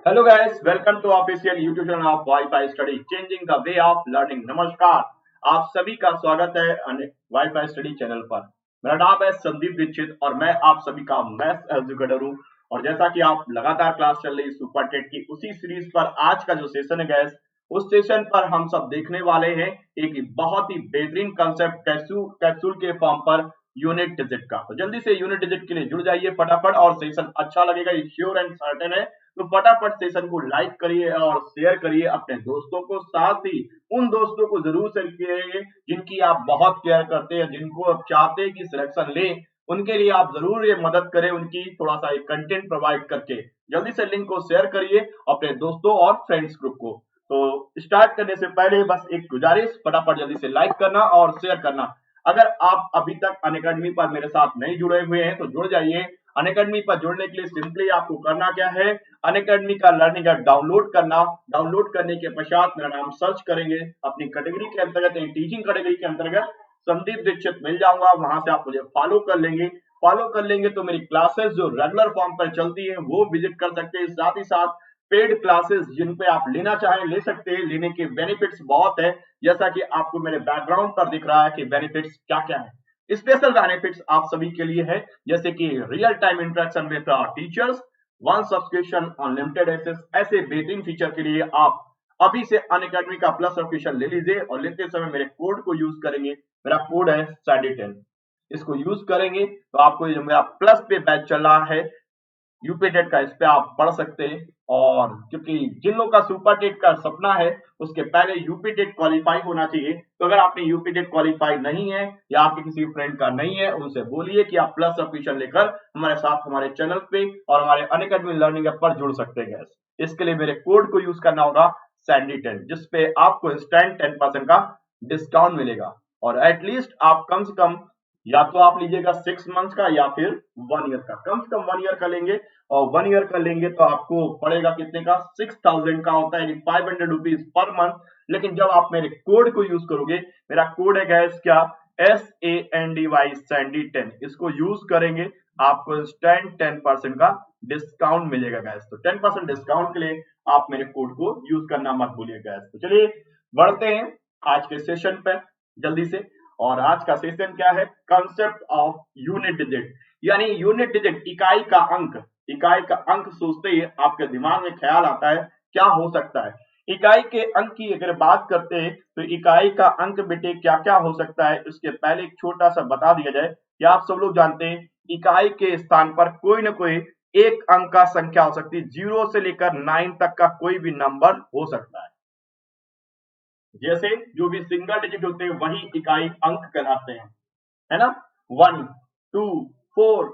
Hello guys, welcome to official YouTube channel of WiFi study changing the way of learning. नमस्कार, आप सभी का स्वागत है वाईफाई स्टडी चैनल पर। मेरा नाम है संदीप दीक्षित और मैं आप सभी का मैथ्स एजुकेटर हूं। और जैसा कि आप लगातार क्लास चल रही सुपर टेट की उसी सीरीज पर आज का जो सेशन है गैस, उस सेशन पर हम सब देखने वाले हैं एक बहुत ही बेहतरीन कंसेप्ट कैप्सूल के फॉर्म पर यूनिट डिजिट का। तो जल्दी से यूनिट डिजिट के लिए जुड़ जाइए फटाफट, और सेशन अच्छा लगेगा ये श्योर एंड सर्टेन है। तो फटाफट सेशन को लाइक करिए और शेयर करिए अपने दोस्तों को, साथ ही उन दोस्तों को जरूर शेयर करिए जिनकी आप बहुत केयर करते हैं, जिनको आप चाहते हैं कि सिलेक्शन ले, उनके लिए आप जरूर ये मदद करें, उनकी थोड़ा सा कंटेंट प्रोवाइड करके। जल्दी से लिंक को शेयर करिए अपने दोस्तों और फ्रेंड्स ग्रुप को। तो स्टार्ट करने से पहले बस एक गुजारिश, फटाफट जल्दी से लाइक करना और शेयर करना। अगर आप अभी तक अनअकैडमी पर मेरे साथ नहीं जुड़े हुए हैं तो जुड़ जाइए। अनअकैडमी पर जुड़ने के लिए सिंपली आपको करना क्या है, अनअकैडमी का लर्निंग ऐप डाउनलोड करना। डाउनलोड करने के पश्चात मेरा नाम सर्च करेंगे, अपनी कैटेगरी के अंतर्गत टीचिंग कैटेगरी के अंतर्गत संदीप दीक्षित मिल जाऊंगा, वहां से आप मुझे फॉलो कर लेंगे। फॉलो कर लेंगे तो मेरी क्लासेस जो रेगुलर फॉर्म पर चलती है वो विजिट कर सकते हैं। साथ ही साथ पेड क्लासेस जिन पे आप लेना चाहें ले सकते हैं, लेने के बेनिफिट्स बहुत है। जैसा कि आपको मेरे बैकग्राउंड पर दिख रहा है कि बेनिफिट्स क्या क्या है। स्पेशल बेनिफिट्स आप सभी के लिए है, जैसे कि real time interaction with teachers, one subscription unlimited access. ऐसे बेहतरीन फीचर के लिए आप अभी से अनअकैडमी का प्लस सब्सक्रिप्शन ले लीजिए और लेते समय मेरे कोड को यूज करेंगे। मेरा कोड है सैंडी10। इसको यूज करेंगे तो आपको जो मेरा प्लस पे बैच चल रहा है यूपी टेट का, इस पे आप पढ़ सकते हैं। और क्योंकि जिन लोगों का सुपर टेट का सपना है उसके पहले यूपी टेट क्वालिफाई होना चाहिए। तो अगर आपने यूपी टेट क्वालिफाई नहीं है या आपके किसी फ्रेंड का नहीं है, उनसे बोलिए कि आप प्लस सब्सक्रिप्शन लेकर हमारे साथ हमारे चैनल पे और हमारे अनअकैडमी लर्निंग ऐप पर जुड़ सकते हैं। इसके लिए मेरे कोड को यूज करना होगा सैंडी10, जिसपे आपको इंस्टेंट 10% का डिस्काउंट मिलेगा। और एटलीस्ट आप कम से कम या तो आप लीजिएगा 6 मंथ्स का या फिर 1 ईयर का, कम से कम 1 ईयर का लेंगे। और 1 ईयर का लेंगे तो आपको पड़ेगा कितने का, 6000 का होता है, 500 रुपीज पर मंथ। लेकिन जब आप मेरे कोड को यूज करोगे, मेरा कोड है गैस क्या, SANDY सैंडी10, इसको यूज करेंगे आपको इंस्टेंट 10% का डिस्काउंट मिलेगा गैस। तो 10% डिस्काउंट के लिए आप मेरे कोड को यूज करना मत भूलिए गैस। तो चलिए बढ़ते हैं आज के सेशन पे जल्दी से। और आज का सेशन क्या है, कंसेप्ट ऑफ यूनिट डिजिट, यानी यूनिट डिजिट इकाई का अंक। इकाई का अंक सोचते ही आपके दिमाग में ख्याल आता है क्या हो सकता है। इकाई के अंक की अगर बात करते हैं तो इकाई का अंक बेटे क्या क्या हो सकता है, उसके पहले एक छोटा सा बता दिया जाए कि आप सब लोग जानते हैं इकाई के स्थान पर कोई ना कोई एक अंक का संख्या हो सकती है। 0 से लेकर 9 तक का कोई भी नंबर हो सकता है। जैसे जो भी सिंगल डिजिट होते हैं वही इकाई अंक कहलाते हैं, है ना। 1, 2, 4,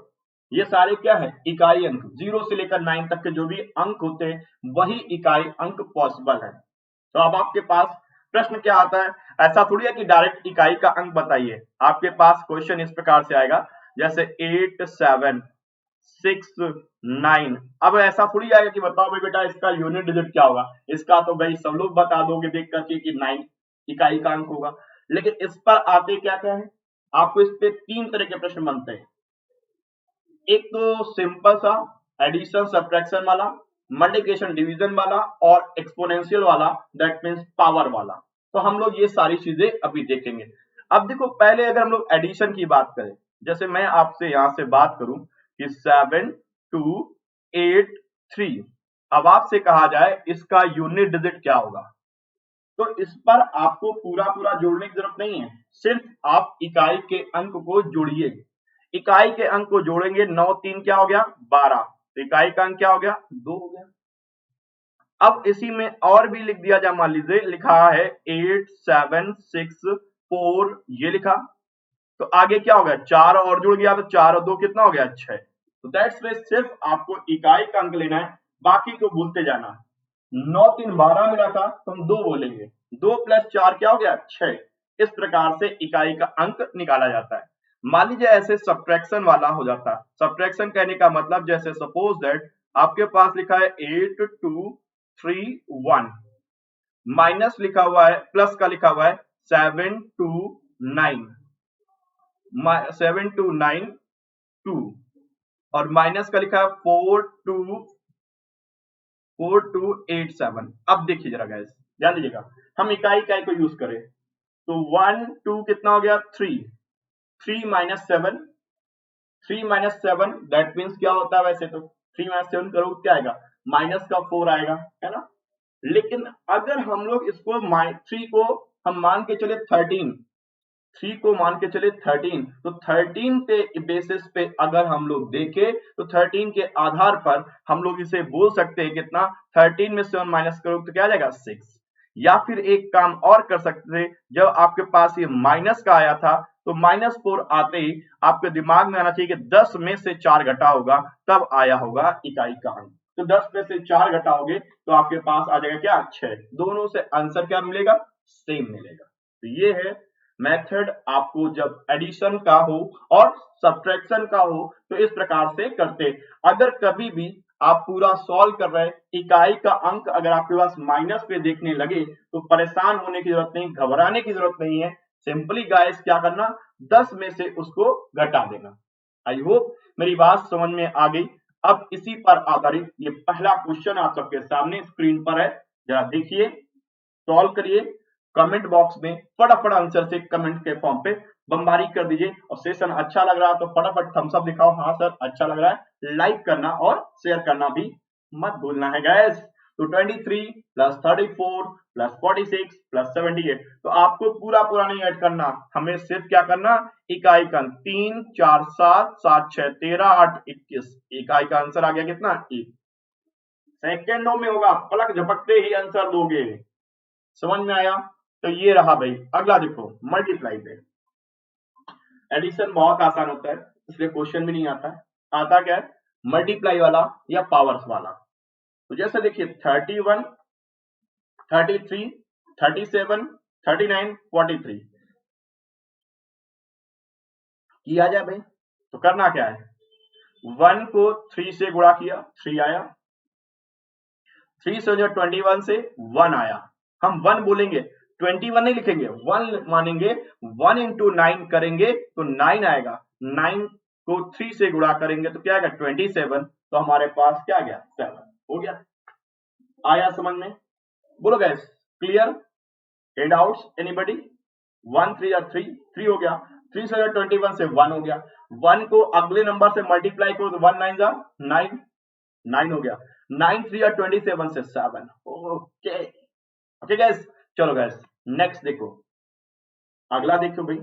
ये सारे क्या है, इकाई अंक। 0 से लेकर 9 तक के जो भी अंक होते हैं वही इकाई अंक पॉसिबल है। तो अब आपके पास प्रश्न क्या आता है, ऐसा थोड़ी है कि डायरेक्ट इकाई का अंक बताइए। आपके पास क्वेश्चन इस प्रकार से आएगा, जैसे 8, 7, 6, 9। अब ऐसा थोड़ी आएगा कि बताओ भाई बेटा इसका यूनिट डिजिट क्या होगा। इसका तो भाई सब लोग बता दोगे देख करके कि 9 इकाई का अंक होगा। लेकिन इस पर आते क्या क्या है, आपको इस पे 3 तरह के प्रश्न बनते हैं। एक तो सिंपल सा एडिशन सब्ट्रैक्शन वाला, मल्टीप्लिकेशन डिवीजन वाला, और एक्सपोनेंशियल वाला, दैट मींस पावर वाला। तो हम लोग ये सारी चीजें अभी देखेंगे। अब देखो, पहले अगर हम लोग एडिशन की बात करें, जैसे मैं आपसे यहां से बात करूं कि 7, 2, 8, 3, अब आपसे कहा जाए इसका यूनिट डिजिट क्या होगा, तो इस पर आपको पूरा पूरा जोड़ने की जरूरत नहीं है, सिर्फ आप इकाई के अंक को जोड़िए। इकाई के अंक को जोड़ेंगे, 9, 3 क्या हो गया, 12। तो इकाई का अंक क्या हो गया, 2 हो गया। अब इसी में और भी लिख दिया जाए, मान लीजिए लिखा है 8, 7, 6, 4, ये लिखा, तो आगे क्या हो गया, 4 और जुड़ गया, तो 4 और 2 कितना हो गया, 6। तो दैट्स मीन सिर्फ आपको इकाई का अंक लेना है, बाकी को भूलते जाना। 9, 3, 12 मिला था तो हम 2 बोलेंगे, 2 + 4 क्या हो गया, 6। इस प्रकार से इकाई का अंक निकाला जाता है। मान लीजिए ऐसे सब्ट्रैक्शन वाला हो जाता है। सब्ट्रैक्शन कहने का मतलब, जैसे सपोज दैट आपके पास लिखा है 8, 2, 3, 1, माइनस लिखा हुआ है, प्लस का लिखा हुआ है 7, 2, 9, 7, 2, 9, 2, और माइनस का लिखा है 4, 2, 4287। अब देखिए जरा गैस, ध्यान दीजिएगा, हम इकाई इकाई को यूज करें तो 1 2 कितना हो गया 3, 3 माइनस 7, 3 माइनस 7 दैट मीन्स क्या होता है, वैसे तो 3 माइनस 7 करो क्या आएगा, माइनस का 4 आएगा, है ना। लेकिन अगर हम लोग इसको 3 को हम मान के चले 13, 3 को मान के चले 13, तो 13 पे बेसिस पे अगर हम लोग देखें तो 13 के आधार पर हम लोग इसे बोल सकते हैं कितना, 13 में 7 माइनस करो तो क्या आ जाएगा 6। या फिर एक काम और कर सकते थे, जब आपके पास ये माइनस का आया था तो -4 आते ही आपके दिमाग में आना चाहिए कि 10 में से 4 घटा होगा, तब आया होगा इकाई का अंक। तो 10 में से 4 घटाओगे तो आपके पास आ जाएगा क्या 6। दोनों से आंसर क्या मिलेगा, सेम मिलेगा। तो ये है मेथड, आपको जब एडिशन का हो और सब्ट्रैक्शन का हो तो इस प्रकार से करते। अगर कभी भी आप पूरा सॉल्व कर रहे, इकाई का अंक अगर आपके पास माइनस पे देखने लगे तो परेशान होने की जरूरत नहीं, घबराने की जरूरत नहीं है। सिंपली गाइस क्या करना, 10 में से उसको घटा देना। आई होप मेरी बात समझ में आ गई। अब इसी पर आधारित ये पहला क्वेश्चन आप सबके सामने स्क्रीन पर है, जरा देखिए, सॉल्व करिए। कमेंट बॉक्स में फटाफट आंसर से कमेंट के फॉर्म पे बमबारी कर दीजिए, और सेशन अच्छा लग रहा है तो फटाफट थम्स अप दिखाओ, हाँ सर अच्छा लग रहा है। लाइक करना और शेयर करना भी मत भूलना है गैस। तो 23 प्लस 34 प्लस 46 प्लस 78, तो आपको पूरा पूरा नहीं ऐड करना, हमें सिर्फ क्या करना, इकाई का 3 4 7 7 6 13 8 21, इकाई का आंसर आ गया कितना 1। सेकेंडों में होगा, पलक झपकते ही आंसर दोगे। समझ में आया। तो ये रहा भाई। अगला देखो मल्टीप्लाई पे, एडिशन बहुत आसान होता है इसलिए क्वेश्चन भी नहीं आता है। आता क्या है, मल्टीप्लाई वाला या पावर्स वाला। तो जैसे देखिए 31 33 37 39 43 किया जाए भाई। तो करना क्या है, 1 को 3 से गुणा किया 3 आया, 3 से जो 21 से 1 आया, हम 1 बोलेंगे 21 नहीं लिखेंगे, 1 मानेंगे, 1 इंटू 9 करेंगे तो 9 आएगा, 9 को 3 से गुणा करेंगे तो क्या आएगा 27, तो हमारे पास क्या आ गया 7 हो गया। आया समझ में, बोलो gas clear, any doubts anybody. 1 3 या 3 3 हो गया, 3 से 21 से 1 हो गया, 1 को अगले नंबर से मल्टीप्लाई करो तो 1 9 जा 9, 9 हो गया, 9 3 या 27 से 7। ओके ओके गैस, चलो गैस नेक्स्ट देखो, अगला देखो भाई,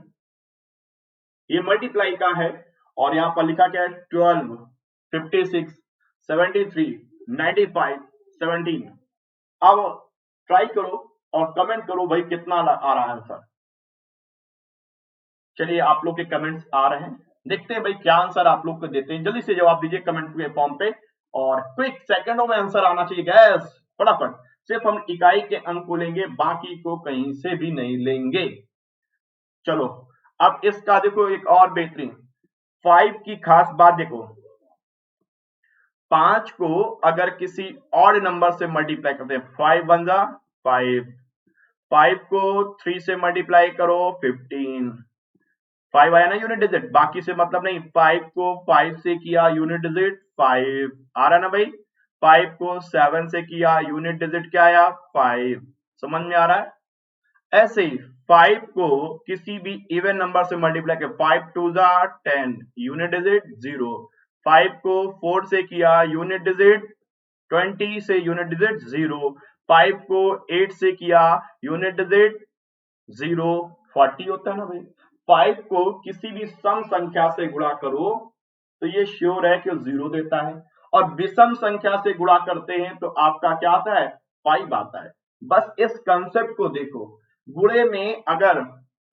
ये मल्टीप्लाई का है और यहाँ पर लिखा क्या है 12 56 73 95 17। अब ट्राई करो और कमेंट करो भाई कितना आ रहा है आंसर। चलिए आप लोग के कमेंट्स आ रहे हैं, देखते हैं भाई क्या आंसर आप लोग को देते हैं। जल्दी से जवाब दीजिए कमेंट के फॉर्म पे, और क्विक सेकंडों में आंसर आना चाहिए गैस, फटाफट। सिर्फ हम इकाई के अंक को लेंगे, बाकी को कहीं से भी नहीं लेंगे। चलो अब इसका देखो एक और बेहतरीन 5 की खास बात देखो, 5 को अगर किसी और नंबर से मल्टीप्लाई करते हैं 5 1 जा 5, 5 को 3 से मल्टीप्लाई करो 15, 5 आया ना यूनिट डिजिट, बाकी से मतलब नहीं। 5 को 5 से किया यूनिट डिजिट 5 आ रहा ना भाई, 5 को 7 से किया यूनिट डिजिट क्या आया 5, समझ में आ रहा है। ऐसे ही 5 को किसी भी इवन नंबर से मल्टीप्लाई किया 5 2 जा 10 यूनिट डिजिट 0, 5 को 4 से किया यूनिट डिजिट 20 से यूनिट डिजिट 0, 5 को 8 से किया यूनिट डिजिट 0, 40 होता है ना भाई। 5 को किसी भी सम संख्या से गुणा करो तो ये श्योर है कि 0 देता है, और विषम संख्या से गुणा करते हैं तो आपका क्या आता है 5 आता है। बस इस कंसेप्ट को देखो, गुणे में अगर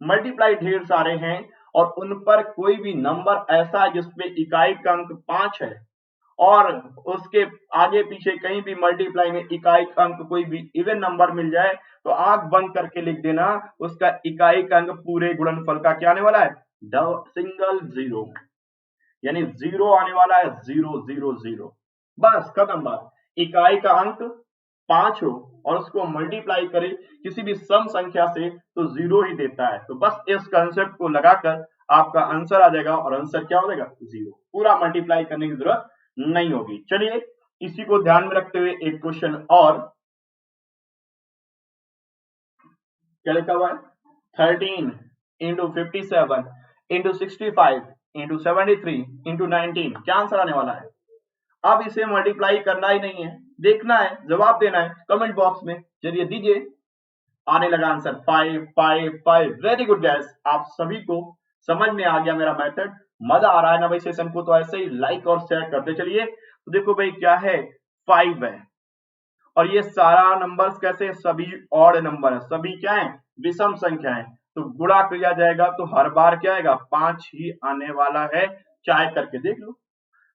मल्टीप्लाई ढेर सारे हैं और उन पर कोई भी नंबर ऐसा है जिसपे इकाई का अंक 5 है, और उसके आगे पीछे कहीं भी मल्टीप्लाई में इकाई का अंक कोई भी इवन नंबर मिल जाए तो आंख बंद करके लिख देना उसका इकाई का अंक पूरे गुणनफल का क्या आने वाला है सिंगल जीरो, यानी 0 आने वाला है 0 0 0, बस खत्म बात। इकाई का अंक 5 हो और उसको मल्टीप्लाई करे किसी भी सम संख्या से तो 0 ही देता है। तो बस इस कंसेप्ट को लगाकर आपका आंसर आ जाएगा, और आंसर क्या हो जाएगा 0, पूरा मल्टीप्लाई करने की जरूरत नहीं होगी। चलिए इसी को ध्यान में रखते हुए एक क्वेश्चन और क्या लिखा हुआ है, 13 इंटू 57 इंटू 65 इंटू 73 इंटू 19, क्या आंसर आने वाला है। अब इसे मल्टीप्लाई करना ही नहीं है, देखना है, जवाब देना है कमेंट बॉक्स में, चलिए दीजिए। आने लगा आंसर 5 5 5। वेरी गुड गैस, आप सभी को समझ में आ गया मेरा मेथड, मजा आ रहा है ना भाई सेशन को, तो ऐसे ही लाइक और शेयर करते चलिए। तो देखो भाई क्या है, 5 है और ये सारा नंबर्स कैसे, सभी ऑड नंबर है, सभी क्या है, विषम संख्या है, तो गुणा किया जाएगा तो हर बार क्या आएगा, 5 ही आने वाला है, चाहे करके देख लो।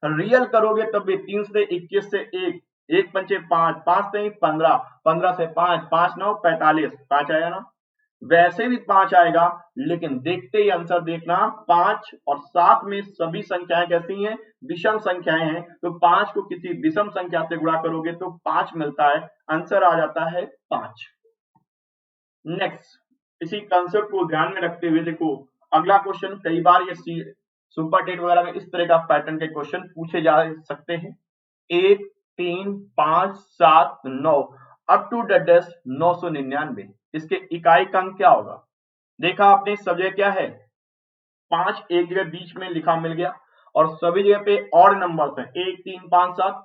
रियल करोगे तब भी 3 से 21 से 1, 1 पंचे 5, 5 से 15, 15 से 5, 5 9 45, 5 आया ना, वैसे भी 5 आएगा, लेकिन देखते ही आंसर देखना, 5 और 7 में सभी संख्याएं कैसी हैं, विषम संख्याएं हैं, तो 5 को किसी विषम संख्या से गुणा करोगे तो 5 मिलता है, आंसर आ जाता है 5। नेक्स्ट, इसी कंसेप्ट को ध्यान में रखते हुए देखो अगला क्वेश्चन, कई बार ये सुपर टेट वगैरह में इस तरह का पैटर्न के क्वेश्चन पूछे जा सकते हैं। 1 3 5 7 9 अप टू द डेस 999, इसके इकाई का अंक क्या होगा। देखा आपने, सब जगह क्या है, 5 एक जगह बीच में लिखा मिल गया और सभी जगह पे ऑड नंबर्स हैं, 1 3 5 7,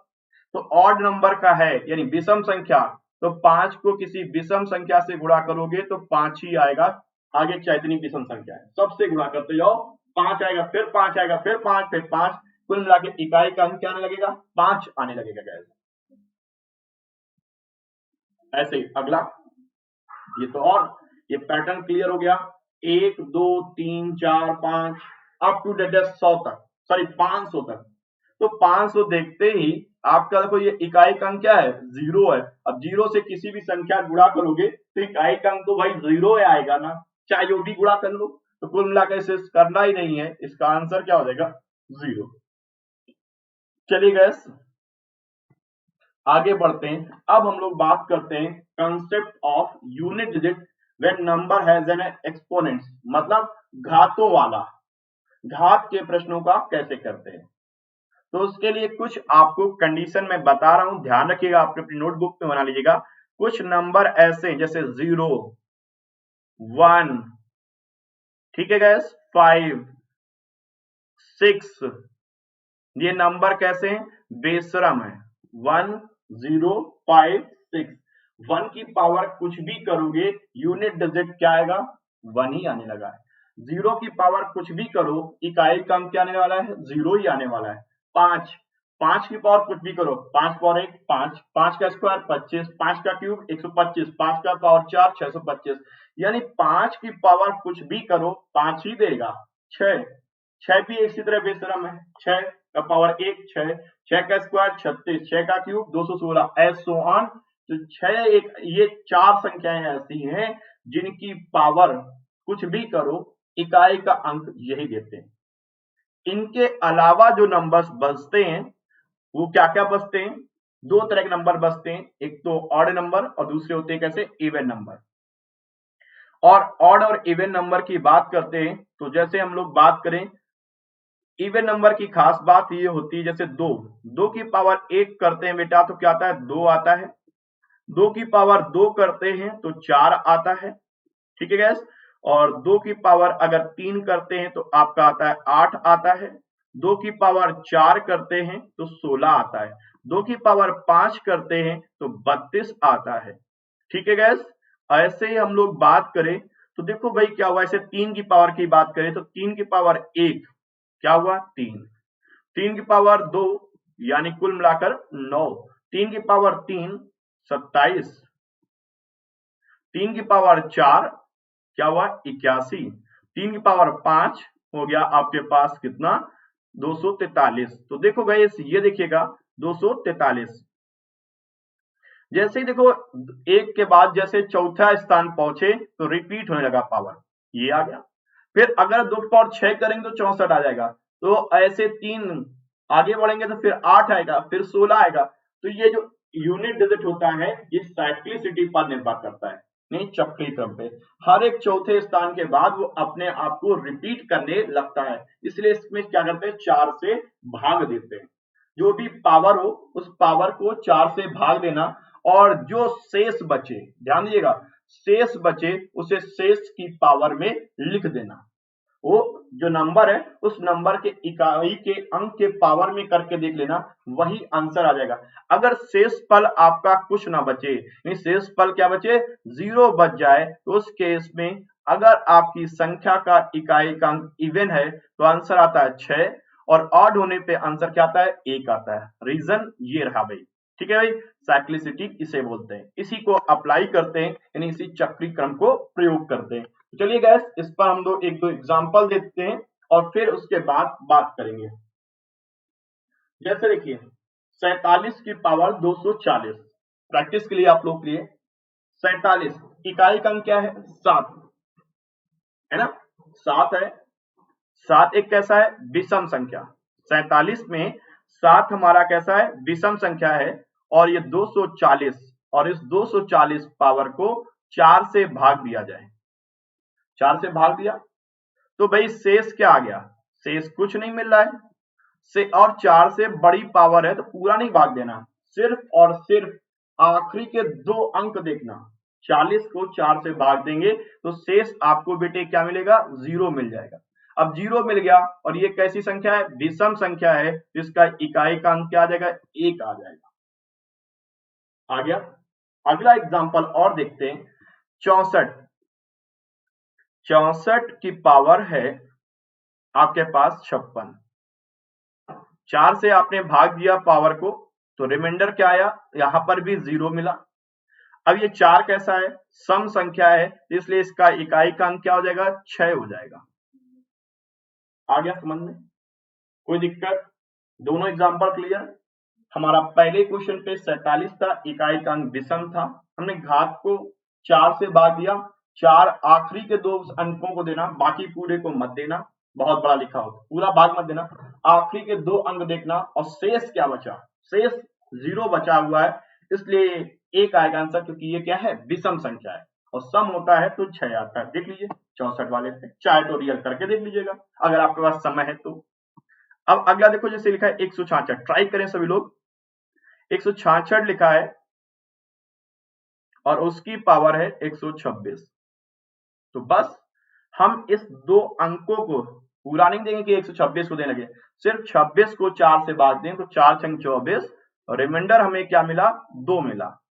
तो ऑड नंबर का है यानी विषम संख्या, तो 5 को किसी विषम संख्या से गुणा करोगे तो 5 ही आएगा, आगे चाहे इतनी विषम संख्या है सबसे गुणा करते जाओ, 5 आएगा, फिर 5 आएगा, फिर 5, फिर 5, कुल मिला के इकाई का अंक क्या आने लगेगा, 5 आने लगेगा गैस। ऐसे ही अगला, ये तो और ये पैटर्न क्लियर हो गया, 1 2 3 4 5 अप टू डेट 100 तक, सॉरी 500 तक, तो 500 देखते ही आपका देखो ये इकाई का अंक क्या है, 0 है। अब 0 से किसी भी संख्या गुणा करोगे तो इकाई का अंक तो भाई 0 आएगा ना, चाहे जो भी गुणा कर लो, तो कुल मिलाकर इसे करना ही नहीं है, इसका आंसर क्या हो जाएगा, 0। चलिए गैस आगे बढ़ते हैं, अब हम लोग बात करते हैं concept of unit digit when number has an exponent, मतलब घातों वाला, घात के प्रश्नों का कैसे करते हैं। तो उसके लिए कुछ आपको कंडीशन में बता रहा हूं, ध्यान रखिएगा, आप अपनी नोटबुक में बना लीजिएगा। कुछ नंबर ऐसे जैसे 0 1, ठीक है गैस, 5 6, ये नंबर कैसे हैं, बेशरम है, 1 0 5 6, 1 की पावर कुछ भी करोगे यूनिट डिजिट क्या आएगा, 1 ही आने लगा है। 0 की पावर कुछ भी करो, इकाई का अंक क्या आने वाला है, 0 ही आने वाला है। 5, 5 की पावर कुछ भी करो, 5 पावर 1 5, 5 का स्क्वायर 25, 5 का क्यूब 125, 5 का पावर 4 625, यानी 5 की पावर कुछ भी करो 5 ही देगा। 6, 6 भी इसी तरह बेशरम है, 6 का पावर 1 6, 6 का स्क्वायर 36, 6 का क्यूब 216, एसो ऑन। तो 6 एक, ये 4 संख्याएं ऐसी हैं जिनकी पावर कुछ भी करो इकाई का अंक यही देते हैं। इनके अलावा जो नंबर्स बचते हैं वो क्या क्या बचते हैं, दो तरह के नंबर बचते हैं, एक तो ऑड नंबर और दूसरे होते हैं कैसे, इवन नंबर। और ऑड और इवन नंबर की बात करते हैं तो जैसे हम लोग बात करें इवन नंबर की खास बात ये होती है, जैसे 2 की पावर 1 करते हैं बेटा तो क्या आता है, 2 आता है, 2 की पावर 2 करते हैं तो 4 आता है, ठीक है गैस। और 2 की पावर अगर 3 करते हैं तो आपका आता है 8 आता है, 2 की पावर 4 करते हैं तो 16 आता है, 2 की पावर 5 करते हैं तो 32 आता है, ठीक है गैस। ऐसे ही हम लोग बात करें तो देखो भाई क्या हुआ, ऐसे 3 की पावर की बात करें तो 3 की पावर 1 क्या हुआ, 3, 3 की पावर 2 यानी कुल मिलाकर 9, 3 की पावर 3 27, 3 की पावर 4 क्या हुआ, 81, 3 की पावर 5 हो गया आपके पास कितना, 243। तो देखो गाइस ये देखिएगा 243, जैसे ही देखो एक के बाद जैसे चौथा स्थान पहुंचे तो रिपीट होने लगा पावर, ये आ गया। फिर अगर 2 की पावर 6 करेंगे तो 64 आ जाएगा, तो ऐसे 3 आगे बढ़ेंगे तो फिर 8 आएगा, फिर 16 आएगा। तो ये जो यूनिट डिजिट होता है ये साइक्लिसिटी पर निर्भर करता है, नहीं चक्रीय क्रम पे, हर एक चौथे स्थान के बाद वो अपने आप को रिपीट करने लगता है, इसलिए इसमें क्या करते हैं 4 से भाग देते हैं। जो भी पावर हो उस पावर को 4 से भाग देना और जो शेष बचे, ध्यान दीजिएगा, शेष बचे उसे शेष की पावर में लिख देना। वो जो नंबर है उस नंबर के इकाई के अंक के पावर में करके देख लेना, वही आंसर आ जाएगा। अगर शेष पल आपका कुछ ना बचे, नहीं शेष पल क्या बचे, 0 बच जाए, तो उस केस में अगर आपकी संख्या का इकाई का अंक इवन है तो आंसर आता है 6 और ऑड होने पे आंसर क्या आता है, 1 आता है। रीजन ये रहा भाई, ठीक है भाई, साइक्लिसिटी इसे बोलते हैं। इसी को अप्लाई करते हैं, यानी इसी चक्री क्रम को प्रयोग करते हैं। चलिए गैस, इस पर हम एक दो एग्जांपल देते हैं और फिर उसके बाद बात करेंगे। जैसे देखिए 47 की पावर 240, प्रैक्टिस के लिए आप लोग के लिए 47 इकाई का अंक क्या है, 7 है ना, 7 है। 7 एक कैसा है, विषम संख्या। 47 में 7 हमारा कैसा है, विषम संख्या है और ये 240, और इस 240 पावर को 4 से भाग दिया जाए, 4 से भाग दिया तो भाई शेष क्या आ गया, शेष कुछ नहीं मिल रहा है से, और 4 से बड़ी पावर है तो पूरा नहीं भाग देना, सिर्फ और सिर्फ आखिरी के 2 अंक देखना। 40 को 4 से भाग देंगे तो शेष आपको बेटे क्या मिलेगा, 0 मिल जाएगा। अब 0 मिल गया और ये कैसी संख्या है, विषम संख्या है, जिसका इकाई का अंक क्या आ जाएगा, 1 आ जाएगा। आ गया। अगला एग्जांपल और देखते हैं, 64 की पावर है आपके पास 56, 4 से आपने भाग दिया पावर को तो रिमाइंडर क्या आया, यहां पर भी 0 मिला। अब ये 4 कैसा है, सम संख्या है, इसलिए इसका इकाई का अंक क्या हो जाएगा, 6 हो जाएगा। आ गया समझ में, कोई दिक्कत, दोनों एग्जांपल क्लियर। हमारा पहले क्वेश्चन पे 47 था, इकाई का अंक विषम था, हमने घात को 4 से भाग दिया, 4 आखिरी के 2 अंकों को देना, बाकी पूरे को मत देना, बहुत बड़ा लिखा हो पूरा भाग मत देना, आखिरी के 2 अंक देखना और शेष क्या बचा, शेष 0 बचा हुआ है, इसलिए 1 आएगा आंसर, क्योंकि ये क्या है, विषम संख्या है और सम होता है तो 6 आता है। देख लीजिए 64 वाले पे चाहे तो रियल करके देख लीजिएगा अगर आपके पास समय है तो। अब अगला देखो, जैसे लिखा है 166, ट्राई करें सभी लोग। 166 लिखा है और उसकी पावर है 126, तो बस हम इस 2 अंकों को पूरा नहीं देंगे कि 126 को देने लगे, सिर्फ 26 को 4 से भाग दें तो 4 छंग 24 और रिमाइंडर हमें क्या मिला, 2 मिला।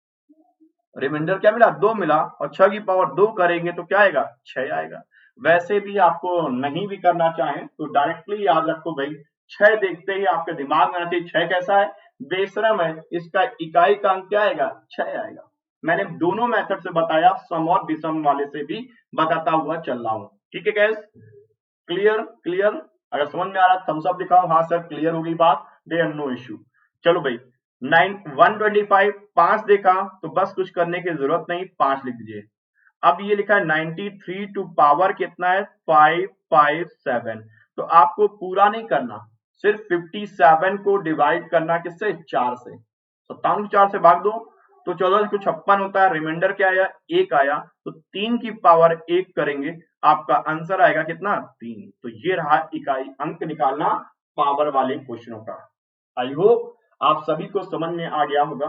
रिमाइंडर क्या मिला, 2 मिला और 6 की पावर 2 करेंगे तो क्या आएगा, 6 आएगा। वैसे भी आपको नहीं भी करना चाहें तो डायरेक्टली याद रखो भाई, 6 देखते ही आपके दिमाग में आना चाहिए 6 कैसा है, बेशरम है, इसका इकाई का अंक क्या आएगा, 6 आएगा। मैंने दोनों मेथड से बताया, सम और विषम वाले से भी बताता हुआ चल रहा हूं। ठीक है गैस, क्लियर क्लियर, अगर समझ में आ रहा थम्स अप दिखाओ, हाँ सर क्लियर हो गई बात, देयर नो इश्यू। चलो भाई 125 5 देखा तो बस कुछ करने की जरूरत नहीं, 5 लिख दीजिए। अब ये लिखा है 93 टू पावर कितना है, 557, तो आपको पूरा नहीं करना, सिर्फ 57 को डिवाइड करना किससे, 4 से, 57 को 4 से भाग दो तो 14 को 56 होता है, रिमाइंडर क्या आया, 1 आया, तो 3 की पावर 1 करेंगे, आपका आंसर आएगा कितना, 3। तो ये रहा इकाई अंक निकालना पावर वाले क्वेश्चनों का। आई होप आप सभी को समझ में आ गया होगा।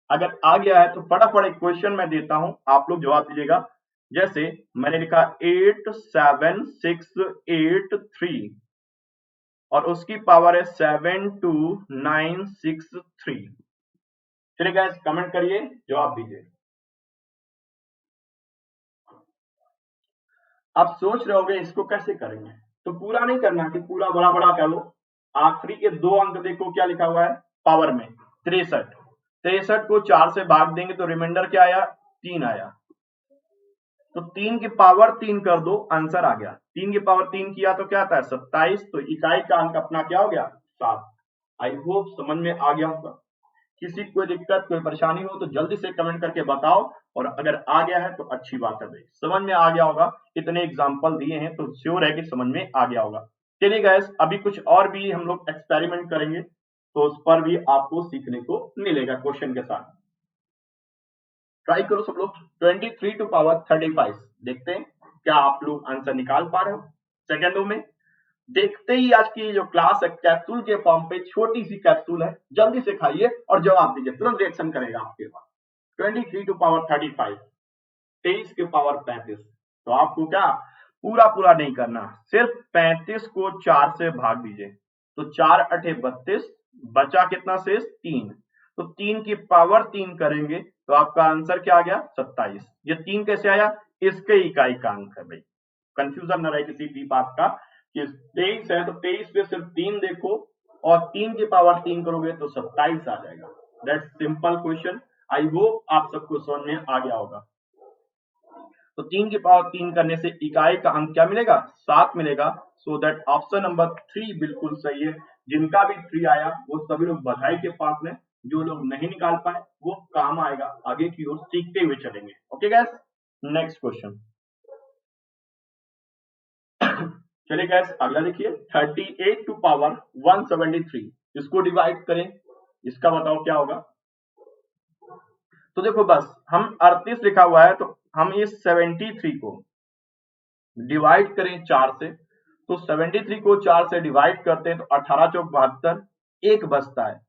अगर आ गया है तो फटाफट एक क्वेश्चन मैं देता हूं, आप लोग जवाब दीजिएगा। जैसे मैंने लिखा 87683 और उसकी पावर है 72963। चलिए गाइस कमेंट करिए, जवाब दीजिए। आप सोच रहे होंगे इसको कैसे करेंगे, तो पूरा नहीं करना कि पूरा बड़ा बड़ा कर लो, आखिरी के 2 अंक देखो क्या लिखा हुआ है पावर में, 63 को 4 से भाग देंगे तो रिमाइंडर क्या आया, 3 आया, तो 3 की पावर 3 कर दो, आंसर आ गया। 3 की पावर 3 किया तो क्या आता है, 27, तो इकाई का अंक अपना क्या हो गया, 7। आई होप समझ में आ गया होगा। किसी कोई दिक्कत कोई परेशानी हो तो जल्दी से कमेंट करके बताओ, और अगर आ गया है तो अच्छी बात है भाई, समझ में आ गया होगा, इतने एग्जाम्पल दिए हैं तो श्योर है कि समझ में आ गया होगा। चलिए गाइस अभी कुछ और भी हम लोग एक्सपेरिमेंट करेंगे, तो उस पर भी आपको सीखने को मिलेगा क्वेश्चन के साथ। ट्राई करो सब लोग, 23 टू पावर 35, देखते हैं क्या आप लोग आंसर निकाल पा रहे हो सेकेंडों में। देखते ही आज की जो क्लास है कैप्सूल के फॉर्म पे, छोटी सी कैप्सूल है, जल्दी से खाइए और जवाब दीजिए, तुरंत रिएक्शन करेगा आपके पास। 23 टू पावर 35, 23 के पावर 35। तो आपको क्या पूरा पूरा नहीं करना, सिर्फ 35 को 4 से भाग दीजिए, तो 4 अठे 32, बचा कितना शेष 3, तो 3 की पावर 3 करेंगे तो आपका आंसर क्या आ गया 27। ये 3 कैसे आया, इसके इकाई का अंक है भाई, कंफ्यूजन न रहे किसी भी बात का कि 23 है तो 23 पे सिर्फ 3 देखो और 3 की पावर 3 करोगे तो 27 आ जाएगा। That's simple question, I hope आप सबको समझ में आ गया होगा। तो 3 की पावर 3 करने से इकाई का अंक क्या मिलेगा 7 मिलेगा। सो दैट ऑप्शन नंबर 3 बिल्कुल सही है। जिनका भी 3 आया वो सभी लोग बधाई के पास में, जो लोग नहीं निकाल पाए वो काम आएगा, आगे की ओर सीखते हुए चलेंगे। Okay guys, next question. चलिए गैस अगला देखिए, 38 टू पावर 173, इसको डिवाइड करें, इसका बताओ क्या होगा। तो देखो बस हम 38 लिखा हुआ है तो हम इस 73 को डिवाइड करें 4 से, तो 73 को 4 से डिवाइड करते हैं तो 18 चौक 72, एक बचता है,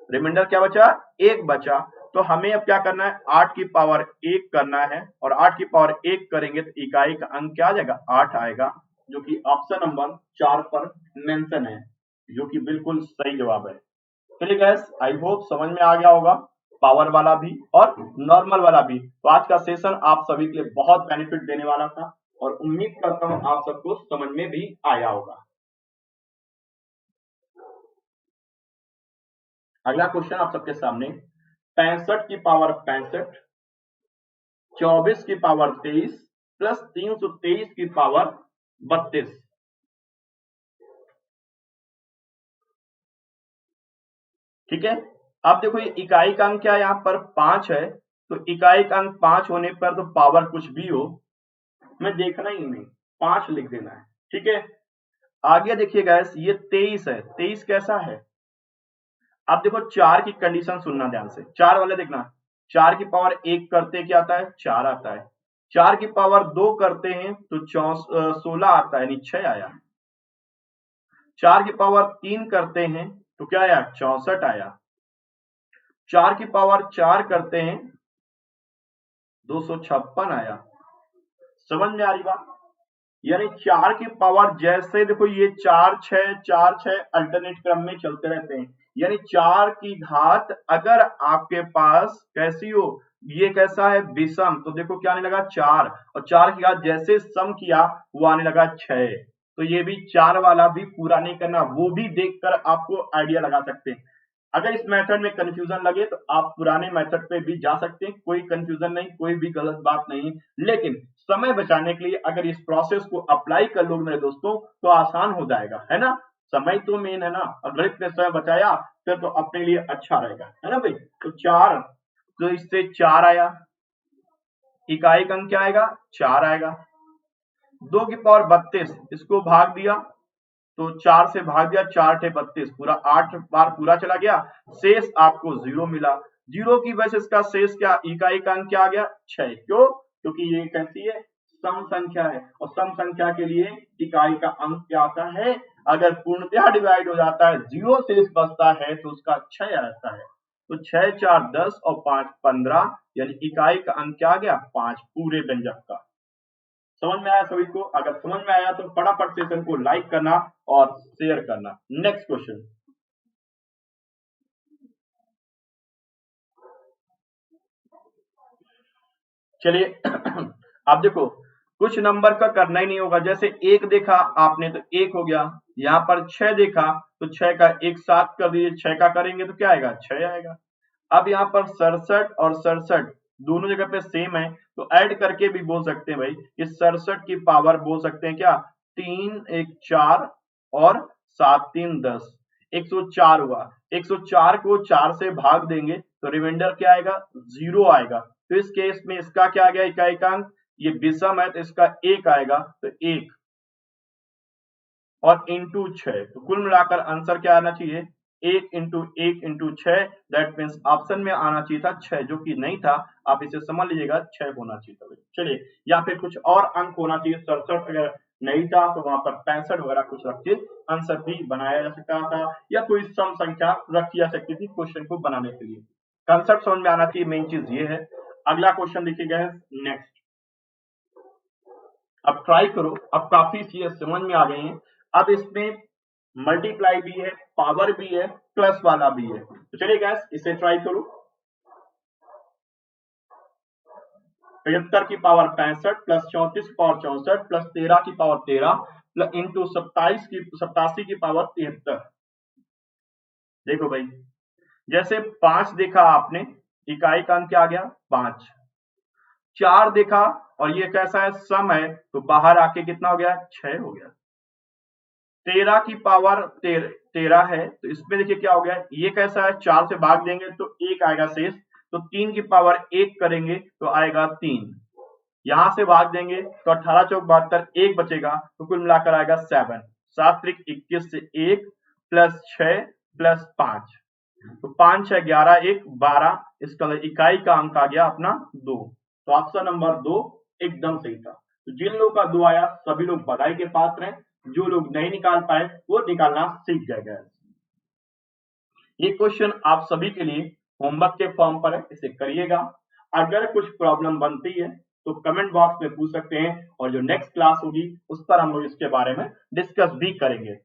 रिमाइंडर क्या बचा, एक बचा। तो हमें अब क्या करना है, 8 की पावर 1 करना है और 8 की पावर 1 करेंगे तो इकाई का अंक क्या आ जाएगा 8 आएगा, जो कि ऑप्शन नंबर 4 पर मेंशन है, जो कि बिल्कुल सही जवाब है। चलिए गैस आई होप समझ में आ गया होगा, पावर वाला भी और नॉर्मल वाला भी। तो आज का सेशन आप सभी के लिए बहुत बेनिफिट देने वाला था और उम्मीद करता हूं आप सबको समझ में भी आया होगा। अगला क्वेश्चन आप सबके सामने, 65 की पावर 65, 24 की पावर 23 प्लस 323 की पावर 32। ठीक है, अब देखो ये इकाई का अंक क्या है, यहाँ पर 5 है, तो इकाई का अंक 5 होने पर तो पावर कुछ भी हो मैं देखना ही नहीं, 5 लिख देना है। ठीक है, आगे देखिए गैस ये 23 है, 23 कैसा है, अब देखो 4 की कंडीशन सुनना ध्यान से, 4 वाले देखना, 4 की पावर 1 करते क्या आता है 4 आता है, 4 की पावर 2 करते हैं तो 16 आता है, यानी 6 आया, 4 की पावर 3 करते हैं तो क्या आया 64 आया, 4 की पावर 4 करते हैं 256 आया। समझ में आ रही बात, यानी 4 की पावर जैसे देखो ये 4 6 अल्टरनेट क्रम में चलते रहते हैं, यानी 4 की घात अगर आपके पास कैसी हो, ये कैसा है विषम, तो देखो क्या आने लगा 4, और 4 की घात जैसे सम किया वो आने लगा 6। तो ये भी 4 वाला भी पूरा नहीं करना, वो भी देखकर आपको आइडिया लगा सकते हैं। अगर इस मेथड में कंफ्यूजन लगे तो आप पुराने मेथड पे भी जा सकते हैं, कोई कंफ्यूजन नहीं, कोई भी गलत बात नहीं, लेकिन समय बचाने के लिए अगर इस प्रोसेस को अप्लाई कर लोगे मेरे दोस्तों तो आसान हो जाएगा, है ना। समय तो मेन है ना, अगर इतने समय बचाया फिर तो अपने लिए अच्छा रहेगा, है ना भाई। तो 4, तो इससे 4 आया, इकाई का अंक क्या आएगा 4 आएगा, 2 की पावर 32, इसको भाग दिया तो 4 से भाग दिया, 4 थे 32, पूरा 8 बार पूरा चला गया, शेष आपको 0 मिला, 0 की वजह से इसका शेष क्या, इकाई का अंक क्या आ गया 6। क्यों, क्योंकि ये कैसी है सम संख्या है, और सम संख्या के लिए इकाई का अंक क्या आता है, अगर पूर्णतः डिवाइड हो जाता है 0 शेष बचता है तो उसका 6 आता है। तो 6 4 10 और 5 15, यानी इकाई का अंक क्या आ गया 5 पूरे व्यंजक का। समझ में आया सभी को, अगर समझ में आया तो फटाफट सेशन को लाइक करना और शेयर करना। नेक्स्ट क्वेश्चन, चलिए आप देखो कुछ नंबर का करना ही नहीं होगा, जैसे 1 देखा आपने तो 1 हो गया, यहाँ पर 6 देखा तो 6 का एक साथ कर दीजिए, 6 का करेंगे तो क्या आएगा 6 आएगा। अब यहाँ पर 67 और 67 दोनों जगह पे सेम है, तो ऐड करके भी बोल सकते हैं भाई, इस 67 की पावर बोल सकते हैं क्या 3 1 4 और 7 3 10, 104 हुआ, 104 को 4 से भाग देंगे तो रिमाइंडर क्या आएगा 0 आएगा। तो इस केस में इसका क्या आ गया इकाई का अंक, ये विषम है तो इसका 1 आएगा, तो 1 और इंटू 6, तो कुल मिलाकर आंसर क्या आना चाहिए 1 into 1 into 6, that means option में आना चाहिए था 6, जो कि नहीं था, आप इसे समझ लीजिएगा 6 होना चाहिए था। चलिए, या फिर कुछ और अंक होना चाहिए 67 अगर नहीं था तो वहां पर 65 वगैरह कुछ रख के आंसर भी बनाया जा सकता था, या कोई सम संख्या रखी जा सकती थी क्वेश्चन को बनाने के लिए। कंसेप्ट समझ में आना चाहिए, मेन चीज ये है। अगला क्वेश्चन देखिएगा नेक्स्ट। अब ट्राई करो, अब काफी चीजें समझ में आ गई हैं। अब इसमें मल्टीप्लाई भी है, पावर भी है, प्लस वाला भी है। तो चलिए गैस इसे ट्राई करो। 75 की पावर 65 प्लस 34 की पावर 64 प्लस 13 की पावर 13 प्लस इंटू 87 की पावर 73। देखो भाई, जैसे 5 देखा आपने, इकाई का अंक क्या आ गया 5। 4 देखा और ये कैसा है सम है, तो बाहर आके कितना हो गया 6 हो गया। 13 की पावर 13 है, तो इसमें देखिए क्या हो गया, ये कैसा है 4 से भाग देंगे तो 1 आएगा शेष, तो 3 की पावर 1 करेंगे तो आएगा 3। यहां से भाग देंगे तो 18 चौक 72, 1 बचेगा, तो कुल मिलाकर आएगा 7। 7 त्रिक 21 से 1 प्लस 6 प्लस 5, तो 5 6 11 1 12, इसका इकाई का अंक आ गया अपना 2। तो ऑप्शन नंबर 2 एकदम सही था। तो जिन लोगों का 2 आया सभी लोग बधाई के पात्र हैं, जो लोग नहीं निकाल पाए वो निकालना सीख गए। ये क्वेश्चन आप सभी के लिए होमवर्क के फॉर्म पर है, इसे करिएगा। अगर कुछ प्रॉब्लम बनती है तो कमेंट बॉक्स में पूछ सकते हैं, और जो नेक्स्ट क्लास होगी उस पर हम लोग इसके बारे में डिस्कस भी करेंगे।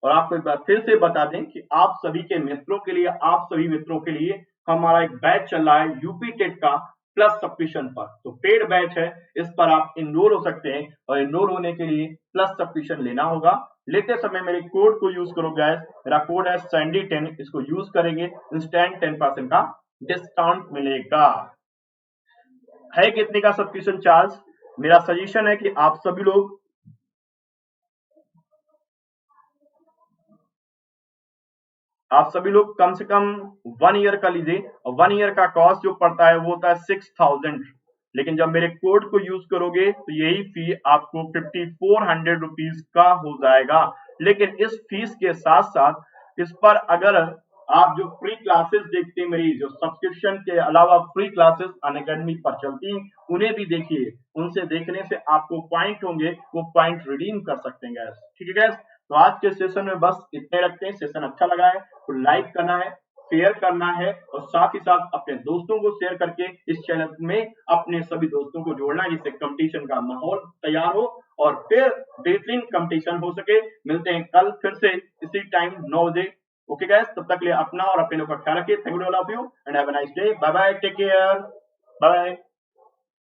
और आपको एक बार फिर से बता दें कि आप सभी के मित्रों के लिए, आप सभी मित्रों के लिए हमारा एक बैच चल रहा है यूपी टेट का प्लस सब्सक्रिप्शन पर। तो पेड बैच है, इस पर आप इनरोल हो सकते हैं, और इनरोल होने के लिए प्लस सब्सक्रिप्शन लेना होगा। लेते समय मेरे कोड को यूज करो गाइस, मेरा कोड है सैंडी10, इसको यूज करेंगे इंस्टेंट 10% का डिस्काउंट मिलेगा। है कितने का सब्सक्रिप्शन चार्ज? मेरा सजेशन है कि आप सभी लोग कम से कम 1 ईयर का लीजिए, और 1 ईयर का कॉस्ट जो पड़ता है वो होता है 6000। लेकिन जब मेरे कोड को यूज करोगे तो यही फी आपको 5400 रुपीज का हो जाएगा। लेकिन इस फीस के साथ साथ इस पर अगर आप जो फ्री क्लासेस देखते हैं, मेरी जो सब्सक्रिप्शन के अलावा फ्री क्लासेस अनअकैडमी पर चलती हैं, उन्हें भी देखिए। उनसे देखने से आपको पॉइंट होंगे, वो पॉइंट रिडीम कर सकते हैं गैस। ठीक है गैस, तो आज के सेशन में बस इतने रखते हैं। सेशन अच्छा लगा है तो लाइक करना है, शेयर करना है, और साथ ही साथ अपने दोस्तों को शेयर करके इस चैनल में अपने सभी दोस्तों को जोड़ना है, जिससे कंपटीशन का माहौल तैयार हो और फिर बेहतरीन कंपटीशन हो सके। मिलते हैं कल फिर से इसी टाइम 9 बजे। ओके गाइस, तब तक के लिए अपना और अपने लोगों का ख्याल रखिए। Thank you all of you and have a nice day. Bye bye, take care, bye.